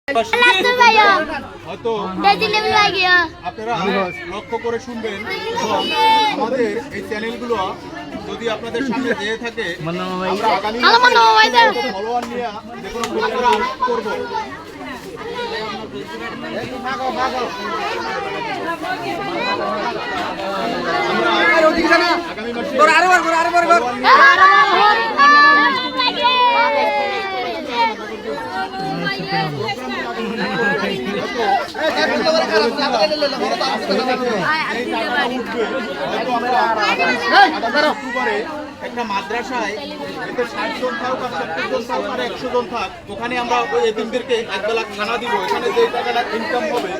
হয়তো আপনারা লক্ষ্য করে শুনবেন আমাদের এই চ্যানেলগুলো যদি আপনাদের সামনে দিয়ে থাকে আমরা আগামী ফলোয়ার নিয়ে যে কোনো প্রোগ্রাম করবো। আগামী একটা মাদ্রাসায় 60 জন থাক আর 70 জন থাক আর 100 জন থাক, ওখানে আমরা ওই এতিমদেরকে একবেলা খানা দিব। এখানে যে টাকাটা ইনকাম হবে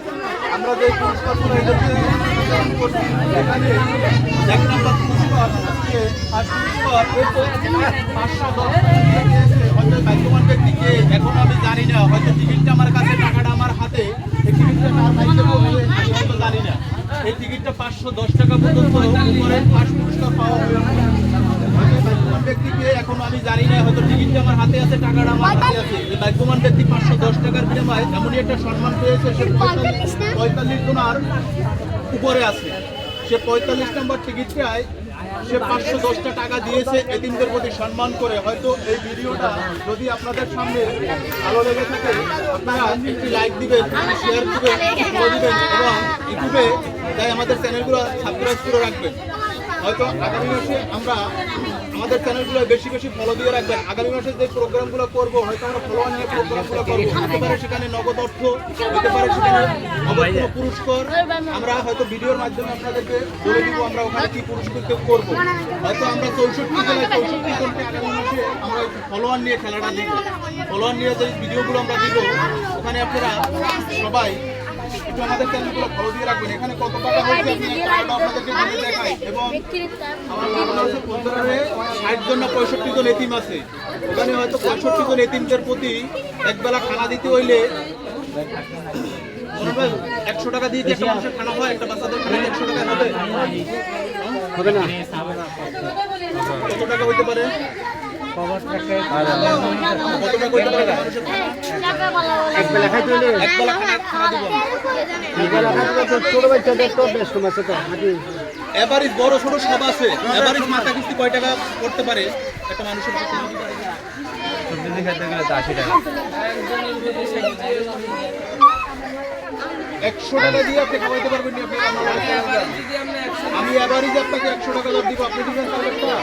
আমরা যে পুরস্কারগুলো এদেরকে এখানে 1 নম্বর পুরস্কার হচ্ছে ফার্স্ট পুরস্কার 510 ভাগ্যবান ব্যক্তিকে এখন আমি জানি না, হয়তো টিকিটটা আমার কাছে, টাকাটা আমার হাতে, এই টিকিটটা কার ভাগ্যে পড়বে আমি হয়তো জানি না। এই টিকিটটা 510 টাকা পর্যন্ত উপরে ফার্স্ট পুরস্কার পাওয়া ব্যক্তিকে এখন আমি জানি না, হয়তো টিকিটটা আমার হাতে আছে, টাকাটা আমার হাতে আছে। এই ভাগ্যবান ব্যক্তি 510 টাকার বিনিময়ে এমনই একটা সম্মান পেয়েছে, সে 45 জনার উপরে আছে। সে 45 নম্বর টিকিটটায় সে 510 টাকা দিয়েছে এতিমদের প্রতি সম্মান করে। হয়তো এই ভিডিওটা যদি আপনাদের সামনে ভালো লেগে থাকে আপনারা একটি লাইক দিবেন, শেয়ার দিবেন, ফলো দিবেন এবং ইউটিউবে তাই আমাদের চ্যানেলগুলো সাবস্ক্রাইব করে রাখবেন। হয়তো আগামী মাসে আমরা আমাদের চ্যানেলগুলো বেশি বেশি ফলো দিয়ে রাখবেন। আগামী মাসে যে প্রোগ্রামগুলো করবো হয়তো আমরা ফলোয়ার নিয়ে প্রোগ্রামগুলো করবো, হতে পারে সেখানে নগদ অর্থ, হতে পারে সেখানে নগদ কোনো পুরস্কার। আমরা হয়তো ভিডিওর মাধ্যমে আপনাদেরকে বলে দিব আমরা ওখানে কি পুরস্কার করবো। হয়তো আমরা 64 জেলায় 64 জনকে আগামী মাসে আমরা ফলোয়ার নিয়ে খেলাটা দিব। ফলোয়ার নিয়ে যে ভিডিওগুলো আমরা দিব ওখানে আপনারা সবাই একটু আমাদের চ্যানেলগুলো ফলো দিয়ে রাখবেন। এখানে কত টাকা হয়েছে আমি আপনাদেরকে বলে দেখাই। এবং আমার বাংলাদেশের 60 জন না 65 জন এতিম আছে, ওখানে হয়তো 65 জন এতিমদের প্রতি একবেলা খানা দিতে হইলে 100 টাকা দিয়ে একটা মানুষের খানা হয়, একটা বাচ্চাদের খানা 100 টাকা হবে হবে না? কত টাকা হইতে পারে? কত টাকা হইতে পারে মানুষের একবেলা খাইতে হইলে? একবেলা খানা দিব ছোট বাচ্চাদের তো বেশ কম আছে তো নাকি? এভারেজ বড় ছোট সব আছে। এভারেজ মাথা কিস্তি কয় টাকা করতে পারে একটা মানুষের? 100 টাকা দিয়ে আপনি খাওয়াইতে পারবেন না। আমি এভারেজ আপনাকে 100 টাকা দিব, আপনি দিবেন টার্গেটটা।